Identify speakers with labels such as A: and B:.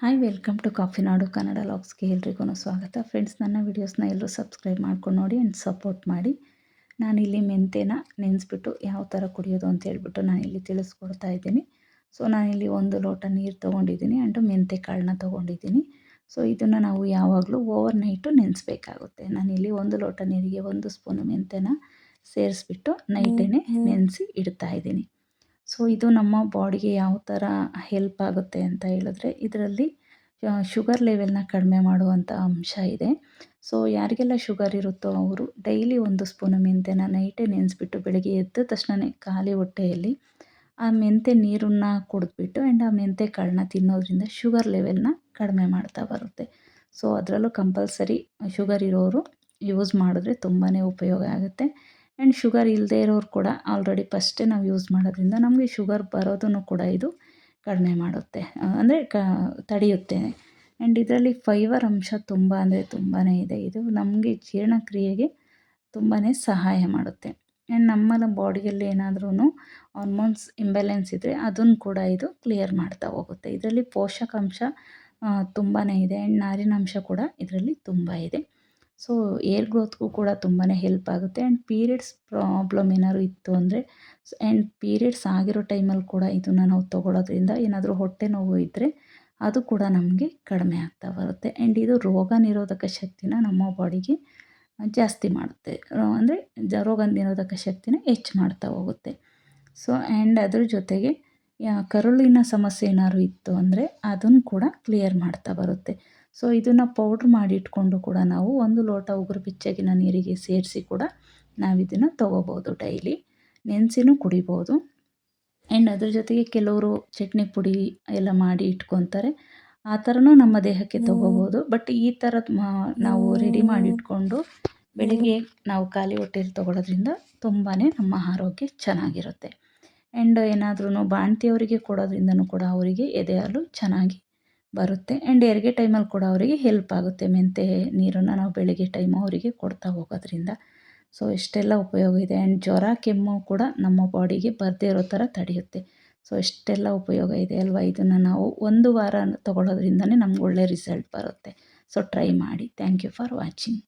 A: Hi welcome to coffee ನಾಡು ಕನ್ನಡ ಲಾಗ್ಸ್ಗೆ ಎಲ್ರಿಗೂ ಸ್ವಾಗತ. Friends, ನನ್ನ ವೀಡಿಯೋಸ್ನ ಎಲ್ಲರೂ ಸಬ್ಸ್ಕ್ರೈಬ್ ಮಾಡ್ಕೊಂಡು ನೋಡಿ ಆ್ಯಂಡ್ ಸಪೋರ್ಟ್ ಮಾಡಿ. ನಾನಿಲ್ಲಿ ಮೆಂತೆನ ನೆನೆಸ್ಬಿಟ್ಟು ಯಾವ ಥರ ಕುಡಿಯೋದು ಅಂತ ಹೇಳ್ಬಿಟ್ಟು ನಾನಿಲ್ಲಿ ತಿಳಿಸ್ಕೊಡ್ತಾ ಇದ್ದೀನಿ. ಸೊ ನಾನಿಲ್ಲಿ 1 ಲೋಟ ನೀರು ತೊಗೊಂಡಿದ್ದೀನಿ ಆ್ಯಂಡ್ ಮೆಂತೆ ಕಾಳನ್ನ ತೊಗೊಂಡಿದ್ದೀನಿ. ಸೊ ಇದನ್ನು ನಾವು ಯಾವಾಗಲೂ ಓವರ್ ನೈಟು ನೆನೆಸ್ಬೇಕಾಗುತ್ತೆ. ನಾನಿಲ್ಲಿ 1 ಲೋಟ ನೀರಿಗೆ 1 ಸ್ಪೂನು ಮೆಂತೆನ ಸೇರಿಸ್ಬಿಟ್ಟು ನೈಟೇ ನೆನೆಸಿ ಇಡ್ತಾ ಇದ್ದೀನಿ. ಸೊ ಇದು ನಮ್ಮ ಬಾಡಿಗೆ ಯಾವ ಥರ ಹೆಲ್ಪ್ ಆಗುತ್ತೆ ಅಂತ ಹೇಳಿದ್ರೆ, ಇದರಲ್ಲಿ ಶುಗರ್ ಲೆವೆಲ್ನ ಕಡಿಮೆ ಮಾಡುವಂಥ ಅಂಶ ಇದೆ. ಸೊ ಯಾರಿಗೆಲ್ಲ ಶುಗರ್ ಇರುತ್ತೋ ಅವರು ಡೈಲಿ 1 ಸ್ಪೂನು ಮೆಂತೆನ ನೈಟೇ ನೆನೆಸ್ಬಿಟ್ಟು ಬೆಳಗ್ಗೆ ಎದ್ದ ತಕ್ಷಣವೇ ಖಾಲಿ ಹೊಟ್ಟೆಯಲ್ಲಿ ಆ ಮೆಂತೆ ನೀರನ್ನು ಕುಡಿದ್ಬಿಟ್ಟು ಆ್ಯಂಡ್ ಆ ಮೆಂತೆ ಕಾಳನ್ನ ತಿನ್ನೋದ್ರಿಂದ ಶುಗರ್ ಲೆವೆಲ್ನ ಕಡಿಮೆ ಮಾಡ್ತಾ ಬರುತ್ತೆ. ಸೊ ಅದರಲ್ಲೂ ಕಂಪಲ್ಸರಿ ಶುಗರ್ ಇರೋರು ಯೂಸ್ ಮಾಡಿದ್ರೆ ತುಂಬಾ ಉಪಯೋಗ ಆಗುತ್ತೆ. ಆ್ಯಂಡ್ ಶುಗರ್ ಇಲ್ಲದೇ ಇರೋರು ಕೂಡ ಆಲ್ರೆಡಿ ಫಸ್ಟೇ ನಾವು ಯೂಸ್ ಮಾಡೋದ್ರಿಂದ ನಮಗೆ ಶುಗರ್ ಬರೋದನ್ನು ಕೂಡ ಇದು ಕಡಿಮೆ ಮಾಡುತ್ತೆ, ಅಂದರೆ ತಡೆಯುತ್ತೆ. ಆ್ಯಂಡ್ ಇದರಲ್ಲಿ ಫೈಬರ್ ಅಂಶ ತುಂಬ ಅಂದರೆ ತುಂಬಾ ಇದೆ. ಇದು ನಮಗೆ ಜೀರ್ಣಕ್ರಿಯೆಗೆ ತುಂಬಾ ಸಹಾಯ ಮಾಡುತ್ತೆ. ಆ್ಯಂಡ್ ನಮ್ಮ ಬಾಡಿಯಲ್ಲಿ ಏನಾದ್ರೂ ಹಾರ್ಮೋನ್ಸ್ ಇಂಬ್ಯಾಲೆನ್ಸ್ ಇದ್ದರೆ ಅದನ್ನು ಕೂಡ ಇದು ಕ್ಲಿಯರ್ ಮಾಡ್ತಾ ಹೋಗುತ್ತೆ. ಇದರಲ್ಲಿ ಪೋಷಕಾಂಶ ತುಂಬಾ ಇದೆ ಆ್ಯಂಡ್ ನಾರಿನಾಂಶ ಕೂಡ ಇದರಲ್ಲಿ ತುಂಬ ಇದೆ. ಸೊ ಏರ್ ಗ್ರೋತ್ಗೂ ಕೂಡ ತುಂಬಾ ಹೆಲ್ಪ್ ಆಗುತ್ತೆ. ಆ್ಯಂಡ್ ಪೀರಿಯಡ್ಸ್ ಪ್ರಾಬ್ಲಮ್ ಏನಾದ್ರು ಇತ್ತು ಅಂದರೆ ಆ್ಯಂಡ್ ಪೀರಿಯಡ್ಸ್ ಆಗಿರೋ ಟೈಮಲ್ಲಿ ಕೂಡ ಇದನ್ನು ನಾವು ತೊಗೊಳೋದ್ರಿಂದ ಏನಾದರೂ ಹೊಟ್ಟೆ ನೋವು ಇದ್ದರೆ ಅದು ಕೂಡ ನಮಗೆ ಕಡಿಮೆ ಆಗ್ತಾ ಬರುತ್ತೆ. ಆ್ಯಂಡ್ ಇದು ರೋಗ ನಿರೋಧಕ ಶಕ್ತಿನ ನಮ್ಮ ಬಾಡಿಗೆ ಜಾಸ್ತಿ ಮಾಡುತ್ತೆ, ಅಂದರೆ ರೋಗ ನಿರೋಧಕ ಶಕ್ತಿನ ಹೆಚ್ಚು ಮಾಡ್ತಾ ಹೋಗುತ್ತೆ. ಸೊ ಆ್ಯಂಡ್ ಅದ್ರ ಜೊತೆಗೆ ಕರುಳಿನ ಸಮಸ್ಯೆ ಏನಾದ್ರು ಇತ್ತು ಅಂದರೆ ಅದನ್ನು ಕೂಡ ಕ್ಲಿಯರ್ ಮಾಡ್ತಾ ಬರುತ್ತೆ. ಸೊ ಇದನ್ನು ಪೌಡ್ರ್ ಮಾಡಿ ಇಟ್ಕೊಂಡು ಕೂಡ ನಾವು 1 ಲೋಟ ಉಗುರು ಬೆಚ್ಚಗಿನ ನೀರಿಗೆ ಸೇರಿಸಿ ಕೂಡ ನಾವು ಇದನ್ನು ತೊಗೋಬೋದು. ಡೈಲಿ ನೆನೆಸಿನೂ ಕುಡಿಬೋದು. ಆ್ಯಂಡ್ ಅದ್ರ ಜೊತೆಗೆ ಕೆಲವರು ಚಟ್ನಿ ಪುಡಿ ಎಲ್ಲ ಮಾಡಿ ಇಟ್ಕೊತಾರೆ, ಆ ಥರನೂ ನಮ್ಮ ದೇಹಕ್ಕೆ ತೊಗೋಬೋದು. ಬಟ್ ಈ ಥರದ್ದು ನಾವು ರೆಡಿ ಮಾಡಿ ಇಟ್ಕೊಂಡು ಬೆಳಿಗ್ಗೆ ನಾವು ಖಾಲಿ ಹೊಟ್ಟೆಯಲ್ಲಿ ತೊಗೊಳೋದ್ರಿಂದ ತುಂಬಾ ನಮ್ಮ ಆರೋಗ್ಯ ಚೆನ್ನಾಗಿರುತ್ತೆ. ಆ್ಯಂಡ್ ಏನಾದ್ರೂ ಬಾಣಂತಿಯವರಿಗೆ ಕೊಡೋದ್ರಿಂದನೂ ಕೂಡ ಅವರಿಗೆ ಎದೆ ಹಾಲು ಚೆನ್ನಾಗಿ ಬರುತ್ತೆ. ಆ್ಯಂಡ್ ಹೆರಿಗೆ ಟೈಮಲ್ಲಿ ಕೂಡ ಅವರಿಗೆ ಹೆಲ್ಪ್ ಆಗುತ್ತೆ. ಮೆಂತೆ ನೀರನ್ನು ನಾವು ಬೆಳಗ್ಗೆ ಟೈಮು ಅವರಿಗೆ ಕೊಡ್ತಾ ಹೋಗೋದ್ರಿಂದ. ಸೊ ಇಷ್ಟೆಲ್ಲ ಉಪಯೋಗ ಇದೆ. ಆ್ಯಂಡ್ ಜ್ವರ ಕೆಮ್ಮು ಕೂಡ ನಮ್ಮ ಬಾಡಿಗೆ ಬರದೇ ಇರೋ ಥರ ತಡೆಯುತ್ತೆ. ಸೊ ಇಷ್ಟೆಲ್ಲ ಉಪಯೋಗ ಇದೆ ಅಲ್ವಾ. ಇದನ್ನು ನಾವು 1 ವಾರ ತೊಗೊಳೋದ್ರಿಂದನೇ ನಮ್ಗೆ ಒಳ್ಳೆ ರಿಸಲ್ಟ್ ಬರುತ್ತೆ. ಸೊ ಟ್ರೈ ಮಾಡಿ. Thank you for watching.